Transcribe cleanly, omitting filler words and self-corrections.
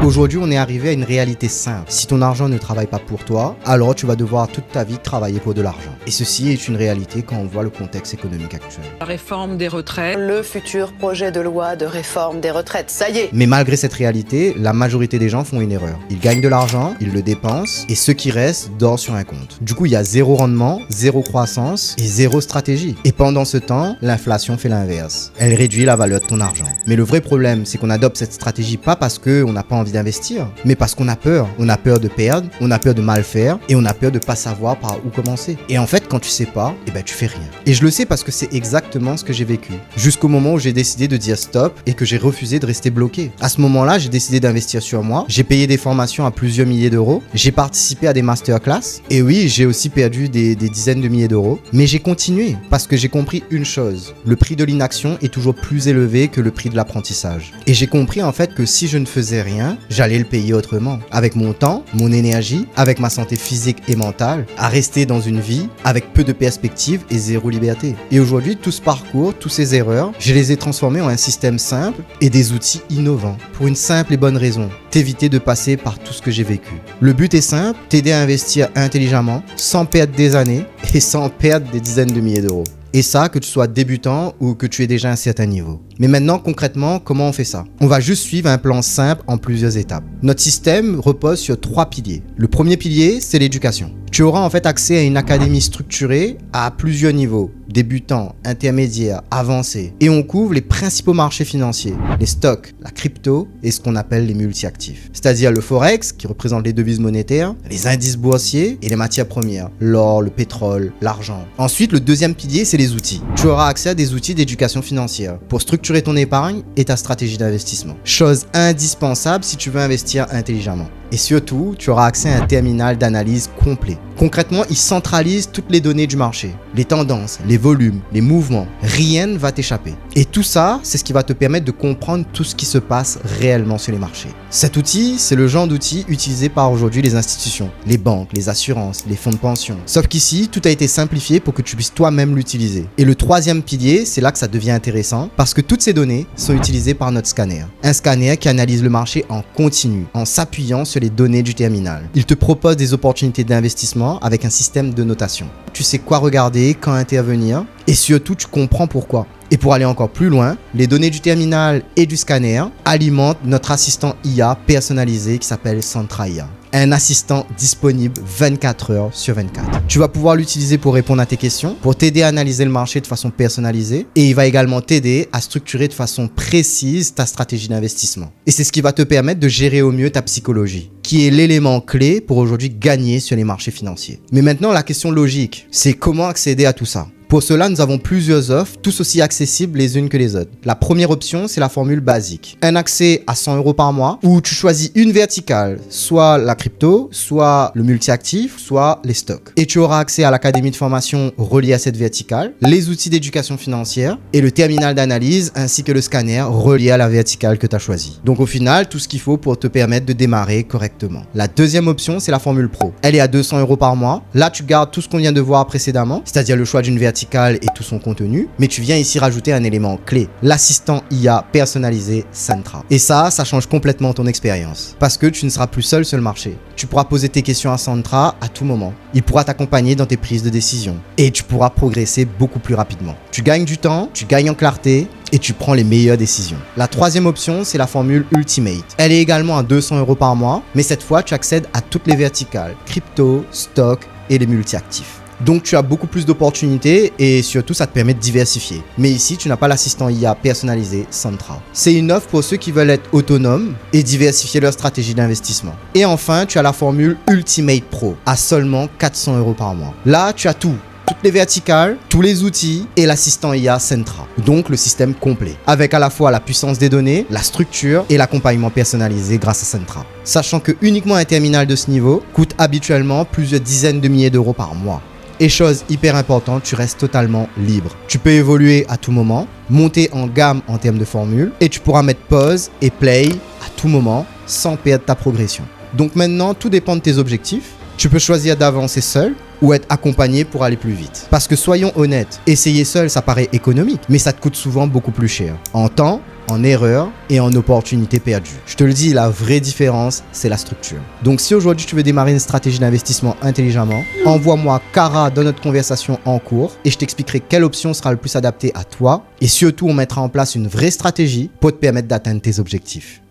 Aujourd'hui, on est arrivé à une réalité simple. Si ton argent ne travaille pas pour toi, alors tu vas devoir toute ta vie travailler pour de l'argent. Et ceci est une réalité quand on voit le contexte économique actuel. La réforme des retraites. Le futur projet de loi de réforme des retraites, ça y est. Mais malgré cette réalité, la majorité des gens font une erreur. Ils gagnent de l'argent, ils le dépensent, et ce qui reste dort sur un compte. Du coup, il y a zéro rendement, zéro croissance et zéro stratégie. Et pendant ce temps, l'inflation fait l'inverse. Elle réduit la valeur de ton argent. Mais le vrai problème, c'est qu'on adopte cette stratégie pas parce qu'on n'a pas envie d'investir, mais parce qu'on a peur. On a peur de perdre, on a peur de mal faire, et on a peur de pas savoir par où commencer. Et en fait, quand tu sais pas, tu fais rien. Et je le sais parce que c'est exactement ce que j'ai vécu. Jusqu'au moment où j'ai décidé de dire stop et que j'ai refusé de rester bloqué. À ce moment-là, j'ai décidé d'investir sur moi. J'ai payé des formations à plusieurs milliers d'euros. J'ai participé à des masterclass. Et oui, j'ai aussi perdu des dizaines de milliers d'euros. Mais j'ai continué parce que j'ai compris une chose. Le prix de l'inaction est toujours plus élevé que le prix de l'apprentissage. Et j'ai compris en fait que si je ne faisais rien, j'allais le payer autrement. Avec mon temps, mon énergie, avec ma santé physique et mentale, à rester dans une vie avec peu de perspectives et zéro liberté. Et aujourd'hui, tout ce parcours, toutes ces erreurs, je les ai transformés en un système simple et des outils innovants. Pour une simple et bonne raison, t'éviter de passer par tout ce que j'ai vécu. Le but est simple, t'aider à investir intelligemment, sans perdre des années et sans perdre des dizaines de milliers d'euros. Et ça, que tu sois débutant ou que tu aies déjà un certain niveau. Mais maintenant, concrètement, comment on fait ça? On va juste suivre un plan simple en plusieurs étapes. Notre système repose sur 3 piliers. Le premier pilier, c'est l'éducation. Tu auras en fait accès à une académie structurée à plusieurs niveaux, débutants, intermédiaires, avancés. Et on couvre les principaux marchés financiers, les stocks, la crypto et ce qu'on appelle les multi-actifs. C'est-à-dire le forex, qui représente les devises monétaires, les indices boursiers et les matières premières, l'or, le pétrole, l'argent. Ensuite, le deuxième pilier, c'est les outils. Tu auras accès à des outils d'éducation financière pour structurer ton épargne et ta stratégie d'investissement. Chose indispensable si tu veux investir intelligemment. Et surtout, tu auras accès à un terminal d'analyse complet. Concrètement, il centralise toutes les données du marché, les tendances, les volumes, les mouvements. Rien ne va t'échapper. Et tout ça, c'est ce qui va te permettre de comprendre tout ce qui se passe réellement sur les marchés. Cet outil, c'est le genre d'outil utilisé par aujourd'hui les institutions, les banques, les assurances, les fonds de pension. Sauf qu'ici, tout a été simplifié pour que tu puisses toi-même l'utiliser. Et le troisième pilier, c'est là que ça devient intéressant parce que toutes ces données sont utilisées par notre scanner. Un scanner qui analyse le marché en continu, en s'appuyant sur les données du terminal. Il te propose des opportunités d'investissement avec un système de notation. Tu sais quoi regarder, quand intervenir et surtout tu comprends pourquoi. Et pour aller encore plus loin, les données du terminal et du scanner alimentent notre assistant IA personnalisé qui s'appelle Centra IA. Un assistant disponible 24 heures sur 24. Tu vas pouvoir l'utiliser pour répondre à tes questions, pour t'aider à analyser le marché de façon personnalisée et il va également t'aider à structurer de façon précise ta stratégie d'investissement. Et c'est ce qui va te permettre de gérer au mieux ta psychologie, qui est l'élément clé pour aujourd'hui gagner sur les marchés financiers. Mais maintenant, la question logique, c'est comment accéder à tout ça? Pour cela, nous avons plusieurs offres, tous aussi accessibles les unes que les autres. La première option, c'est la formule basique. Un accès à 100 € par mois où tu choisis une verticale, soit la crypto, soit le multi-actif, soit les stocks. Et tu auras accès à l'académie de formation reliée à cette verticale, les outils d'éducation financière et le terminal d'analyse ainsi que le scanner relié à la verticale que tu as choisie. Donc au final, tout ce qu'il faut pour te permettre de démarrer correctement. La deuxième option, c'est la formule pro. Elle est à 200 € par mois. Là, tu gardes tout ce qu'on vient de voir précédemment, c'est-à-dire le choix d'une verticale et tout son contenu, mais tu viens ici rajouter un élément clé, l'assistant IA personnalisé Centra. Et ça change complètement ton expérience, parce que tu ne seras plus seul sur le marché. Tu pourras poser tes questions à Centra à tout moment. Il pourra t'accompagner dans tes prises de décision, et tu pourras progresser beaucoup plus rapidement. Tu gagnes du temps, tu gagnes en clarté, et tu prends les meilleures décisions. La troisième option, c'est la formule Ultimate. Elle est également à 200 € par mois, mais cette fois, tu accèdes à toutes les verticales, crypto, stock et les multi-actifs. Donc tu as beaucoup plus d'opportunités et surtout ça te permet de diversifier. Mais ici tu n'as pas l'assistant IA personnalisé Centra. C'est une offre pour ceux qui veulent être autonomes et diversifier leur stratégie d'investissement. Et enfin tu as la formule Ultimate Pro à seulement 400 € par mois. Là tu as tout. Toutes les verticales, tous les outils et l'assistant IA Centra. Donc le système complet. Avec à la fois la puissance des données, la structure et l'accompagnement personnalisé grâce à Centra. Sachant que uniquement un terminal de ce niveau coûte habituellement plusieurs dizaines de milliers d'euros par mois. Et chose hyper importante, tu restes totalement libre. Tu peux évoluer à tout moment, monter en gamme en termes de formules et tu pourras mettre pause et play à tout moment sans perdre ta progression. Donc maintenant, tout dépend de tes objectifs. Tu peux choisir d'avancer seul ou être accompagné pour aller plus vite. Parce que soyons honnêtes, essayer seul ça paraît économique, mais ça te coûte souvent beaucoup plus cher. En temps, en erreur et en opportunité perdue. Je te le dis, la vraie différence, c'est la structure. Donc si aujourd'hui tu veux démarrer une stratégie d'investissement intelligemment, envoie-moi Cara dans notre conversation en cours et je t'expliquerai quelle option sera le plus adaptée à toi et surtout on mettra en place une vraie stratégie pour te permettre d'atteindre tes objectifs.